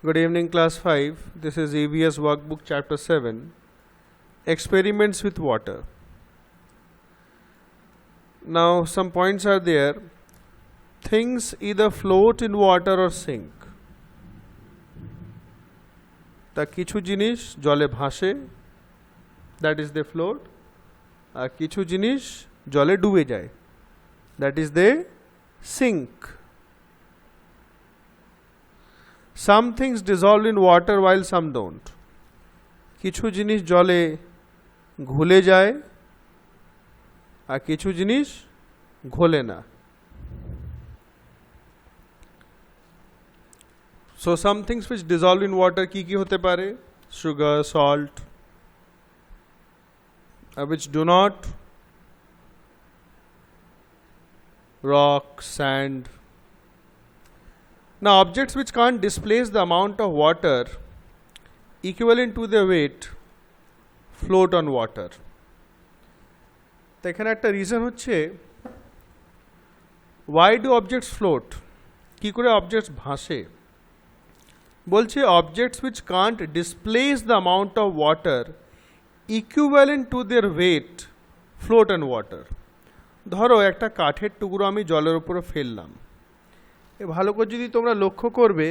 Good evening, class 5. This is EVS workbook chapter 7, experiments with water. Now some points are there. Things either float in water or sink. তা কিছু জিনিস জলে ভাসে, that is they float, আর কিছু জিনিস জলে ডুবে যায়, that is they sink. Some things dissolve in water while some don't. কিছু জিনিস জলে ঘুলে যায় আর কিছু জিনিস ঘোলে না. So some things which dissolve in water কি কি হতে পারে? Sugar, salt, which do not, rock, sand. Now objects which can't displace the amount of water equivalent to their weight float on water. তো এখানে একটা রিজন হচ্ছে, why do objects float? কি করে objects ভাসে? বলছে objects which can't displace the amount of water equivalent to their weight float on water. ধরো একটা কাঠের টুকরো আমি জলের উপরে ফেললাম, ভালো করে যদি তোমরা লক্ষ্য করবে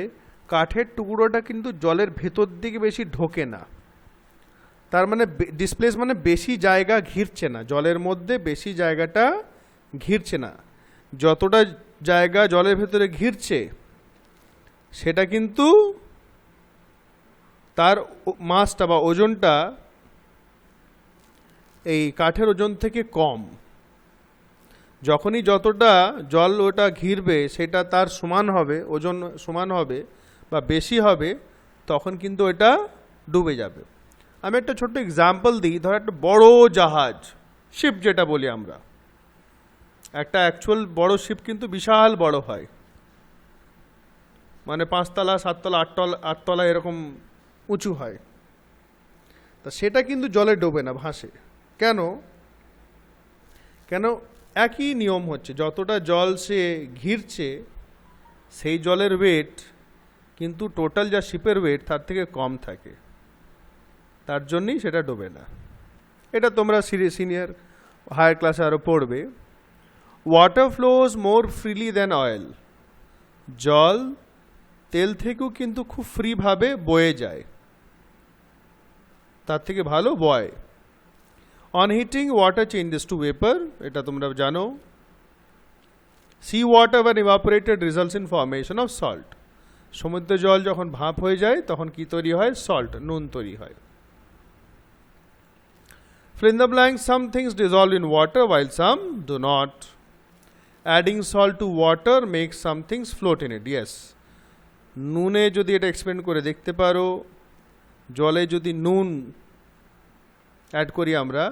কাঠের টুকরোটা কিন্তু জলের ভেতর দিকে বেশি ঢোকে না, তার মানে ডিসপ্লেস মানে বেশি জায়গা ঘিরছে না, জলের মধ্যে বেশি জায়গাটা ঘিরছে না, যতটা জায়গা জলের ভেতরে ঘিরছে সেটা কিন্তু তার মাসটা বা ওজনটা এই কাঠের ওজন থেকে কম। যখনই যতটা জল ওটা ঘিরবে সেটা তার সমান হবে, ওজন সমান হবে বা বেশি হবে, তখন কিন্তু এটা ডুবে যাবে। আমি একটা ছোট্ট এক্সাম্পল দিই। ধর একটা বড় জাহাজ, শিপ যেটা বলি আমরা, একটা অ্যাকচুয়াল বড় শিপ কিন্তু বিশাল বড় হয়, মানে 5 তলা 7 তলা 8 তলা এরকম উঁচু হয়। তা সেটা কিন্তু জলে ডোবে না, ভাসে। কেন? একই নিয়ম হচ্ছে, যতটা জল সে ঘিরছে সেই জলের ওয়েট কিন্তু টোটাল যা শিপের ওয়েট তার থেকে কম থাকে, তার জন্যই সেটা ডোবে না। এটা তোমরা সিনিয়র হায়ার ক্লাসে আরও পড়বে। ওয়াটার ফ্লোজ মোর ফ্রিলি দ্যান অয়েল। জল তেল থেকেও কিন্তু খুব ফ্রিভাবে বয়ে যায়, তার থেকে ভালো বয়। On heating, water changes to vapor, এটা তোমরা জানো। Sea water when evaporated results in formation of salt. সমুদ্র জল যখন ভাপ হয়ে যায় তখন কি তৈরি হয়? সল্ট, নুন তৈরি হয়। Fill in the blank, some things dissolve in water while some do not. Adding salt to water makes some things float in it. Yes. নুনে যদি এটা এক্সপেন্ড করে দেখতে পারো, জলে যদি নুন অ্যাড করি আমরা,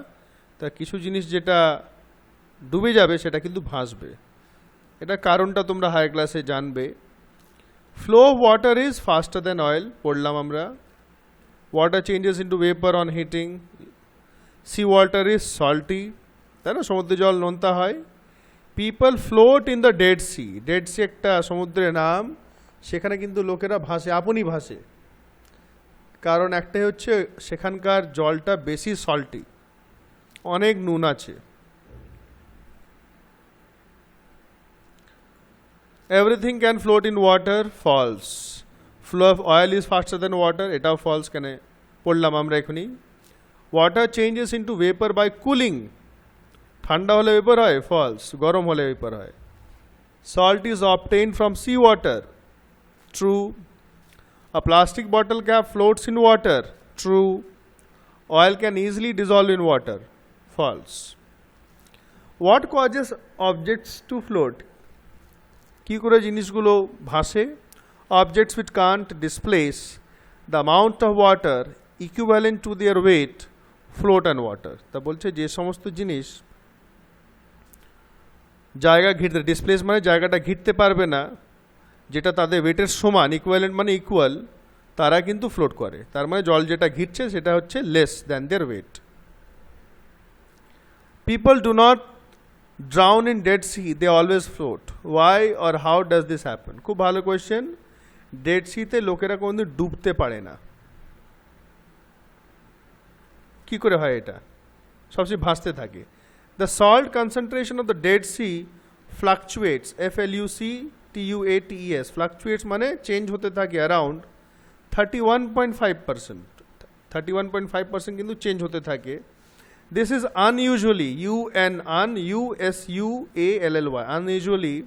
তা কিছু জিনিস যেটা ডুবে যাবে সেটা কিন্তু ভাসবে। এটা কারণটা তোমরা হায়ার ক্লাসে জানবে। Flow of water is faster than oil, পড়লাম আমরা। Water changes into vapour on heating. Sea water is salty, তাই না? সমুদ্র জল নোনতা হয়। People float in the dead sea. Dead sea একটা সমুদ্রের নাম, সেখানে কিন্তু লোকেরা ভাসে, আপনি ভাসে। কারণ একটাই হচ্ছে সেখানকার জলটা বেশি সল্টি, অনেক নুন আছে। Everything can float in water, falls. Flow of oil is faster than water, এটাও ফলস। কেন পড়লাম আমরা এখনই। Water changes into vapour by cooling. ঠান্ডা হলে ভেপার হয়, ফলস। গরম হলে ভেপার হয়। Salt is obtained from sea water, true. A plastic bottle cap floats in water, true. Oil can easily dissolve in water, false. What causes objects to float? কি করে জিনিসগুলো ভাসে? Objects which can't displace the amount of water equivalent to their weight float on water. তা বলছে যে সমস্ত জিনিস জায়গা ঘিরতে, ডিসপ্লেস মানে জায়গাটা ঘিরতে পারবে না, যেটা তাদের ওয়েটের সমান, ইকুয়ালেন্ট মানে ইকুয়াল, তারা কিন্তু ফ্লোট করে। তার মানে জল যেটা ঘিরছে সেটা হচ্ছে less than their weight. People do not drown in dead sea, they always float. Why or how does this happen? খুব ভালো কোয়েশ্চেন। ডেড সিতে লোকেরা কোনোদিন ডুবতে পারে না। কি করে হয় এটা? সবসময় ভাসতে থাকে। The salt concentration of the dead Sea fluctuates, FLUCTUATES, fluctuates মানে চেঞ্জ হতে থাকে অ্যারাউন্ড 31.5%। 31.5% কিন্তু চেঞ্জ হতে থাকে। This is unusually, unusually unusually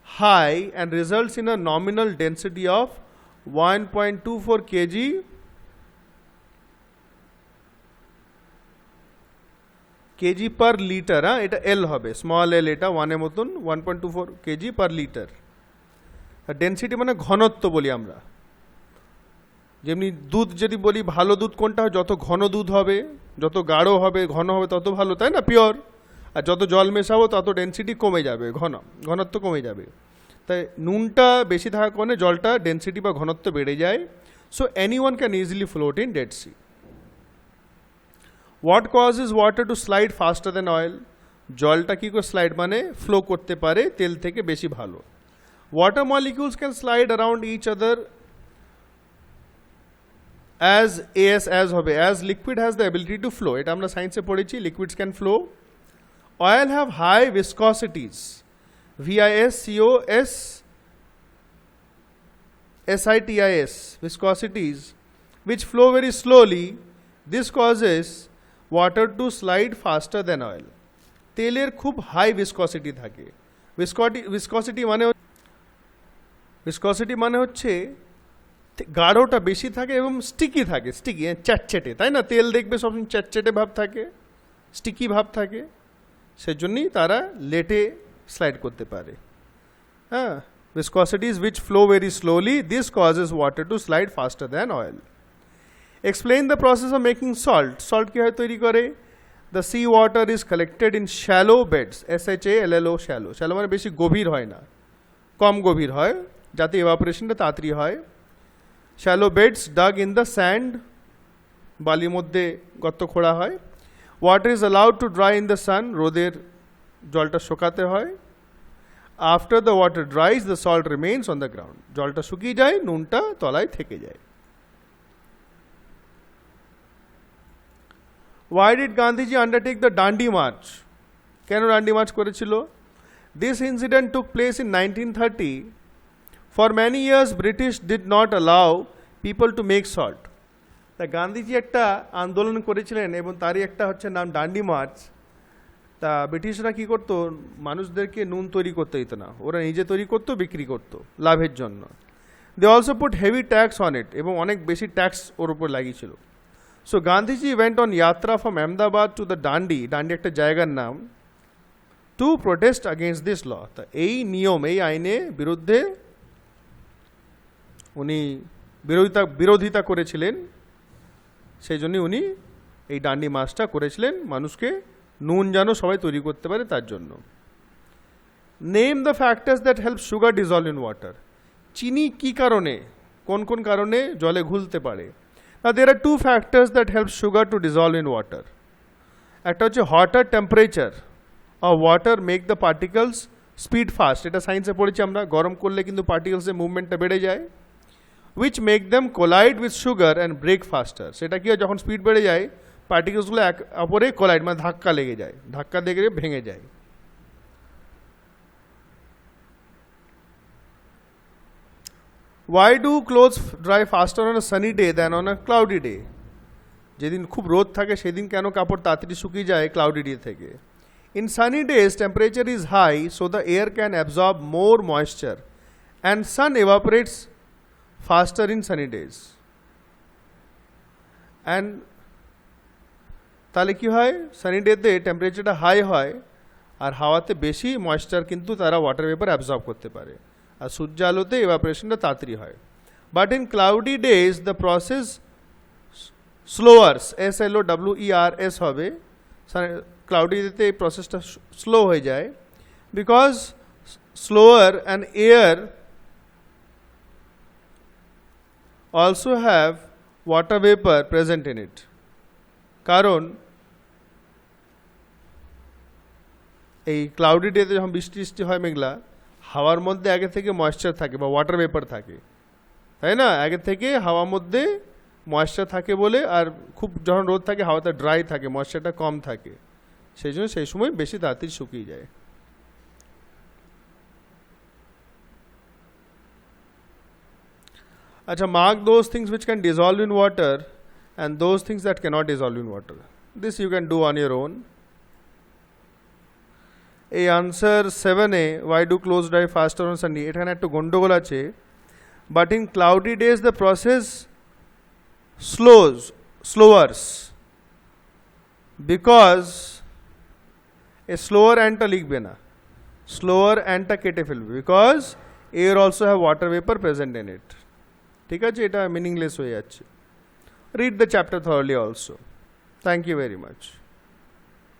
high and results in a nominal density of 1.24 kg per liter। এটা L হবে, স্মল L, এটা 1 এর মতন 1.24 kg per liter। ডেনসিটি মানে ঘনত্ব বলি আমরা। যেমনি দুধ যদি বলি ভালো দুধ কোনটা হয়, যত ঘন দুধ হবে, যত গাঢ় হবে, ঘন হবে তত ভালো, তাই না, পিওর। আর যত জল মেশাবো তত ডেনসিটি কমে যাবে, ঘনত্ব কমে যাবে। তাই নুনটা বেশি থাকার কারণে জলটা ডেনসিটি বা ঘনত্ব বেড়ে যায়। So anyone can easily float in dead sea. What causes water to slide faster than oil? জলটা কী করে স্লাইড মানে ফ্লো করতে পারে তেল থেকে বেশি ভালো। Water molecules can slide around each other as হবে, as liquid has the ability to flow। এটা আমরা সায়েন্সে পড়েছি, liquids can flow। Oil have high viscosities, VISCOSITIS, viscosities which flow very slowly। This causes water to slide faster than oil। তেলের খুব high ভিসকসিটি থাকে। ভিসকসিটি মানে হচ্ছে গাঢ়টা বেশি থাকে এবং স্টিকি থাকে, স্টিকি চ্যাটচেটে, তাই না? তেল দেখবে সবসময় চ্যাটচেটে ভাব থাকে, স্টিকি ভাব থাকে, সেজন্যই তারা লেটে স্লাইড করতে পারে। হ্যাঁ, viscosities which flow very slowly, this causes water to slide faster than oil। Explain the process of making salt। Salt কীভাবে তৈরি করে? The sea water is collected in shallow beds, SHALLO, shallow। shallow মানে বেশি গভীর হয় না, কম গভীর হয়, যাতে এভাপোরেশনটা তাড়াতাড়ি হয়। shallow beds dug in the sand, বালির মধ্যে গর্ত খোঁড়া হয়। water is allowed to dry in the sun, রোদের জলটা শুকাতে হয়। after the water dries the salt remains on the ground, জলটা শুকিয়ে যায়, নুনটা তলায় থেকে যায়। why did Gandhiji undertake the Dandi March? কেন ডান্ডি মার্চ করেছিল? this incident took place in 1930। For many years British did not allow people to make salt। তা গান্ধীজি একটা আন্দোলন করেছিলেন এবং তারই একটা হচ্ছে নাম ডান্ডি মার্চ। তা ব্রিটিশরা কী করতো, মানুষদেরকে নুন তৈরি করতে দিত না, ওরা নিজে তৈরি করতো, বিক্রি করতো লাভের জন্য। They also put heavy tax on it, এবং অনেক বেশি ট্যাক্স ওর উপর লাগিয়েছিল। So Gandhiji went on yatra from Ahmedabad to the Dandi, Dandi একটা জায়গার নাম, to protest against this law. তা এই নিয়ম, এই আইনের বিরুদ্ধে উনি বিরোধিতা করেছিলেন, সেই জন্যই উনি এই ডান্ডি মার্চটা করেছিলেন, মানুষকে নুন যেন সবাই তৈরি করতে পারে তার জন্য। Name the factors that help sugar dissolved in water. চিনি কী কারণে, কোন কোন কারণে জলে ঘুলতে পারে? না, there are two factors that help sugar to dissolve in water। একটা হচ্ছে hotter temperature of water make the particles speed fast। এটা সায়েন্সে পড়েছি আমরা, গরম করলে কিন্তু পার্টিকেলসের মুভমেন্টটা বেড়ে যায়। which make them collide with sugar and break faster। সেটা কি হয়, যখন স্পিড বেড়ে যায় পার্টিকেলসগুলো এক অপরে কোলাইড মানে ধাক্কা লেগে যায়, ধাক্কা লেগে ভেঙে যায়। why do clothes dry faster on a sunny day than on a cloudy day? যেদিন খুব রোদ থাকে সেদিন কেন কাপড় তাড়াতাড়ি শুকিয়ে যায় ক্লাউডি ডে থেকে? in sunny days temperature is high so the air can absorb more moisture and sun evaporates faster in sunny days। and তাহলে কি হয়, সানি ডেতে টেম্পারেচারটা হাই হয় আর হাওয়াতে বেশি ময়েশ্চার কিন্তু তারা ওয়াটার ভেপার অ্যাবজর্ব করতে পারে, আর সূর্য আলোতে এভাপোরেশনটা তাড়াতাড়ি হয়। But in cloudy days the process slowers, SLOWERS হবে, ক্লাউডি ডেতে এই প্রসেসটা স্লো হয়ে যায়, because slower and air also have water vapor present in it। কারণ এই ক্লাউডি ডেতে যখন বৃষ্টি হয় মেঘলা, হাওয়ার মধ্যে আগে থেকে ময়েশ্চার থাকে বা ওয়াটার ভেপার থাকে, তাই না? আগের থেকে হাওয়ার মধ্যে ময়েশ্চার থাকে বলে, আর খুব যখন রোদ থাকে হাওয়াটা ড্রাই থাকে, ময়েশ্চারটা কম থাকে, সেই জন্য সেই সময় বেশি তাড়াতাড়ি শুকিয়ে যায়। আচ্ছা, mark those things which can dissolve in water and those things that cannot dissolve in water. This you can do on your own. এই answer 7-এ why do clothes dry faster on sunny, এখানে একটু গন্ডগোল আছে। But in cloudy days the process slowers because a slower and টা লিখবে না, slower and টা কেটে ফেলবে, because air also have water vapor present in it। ঠিক আছে, এটা মিনিংলেস হয়ে যাচ্ছে। Read the chapter thoroughly also. Thank you very much.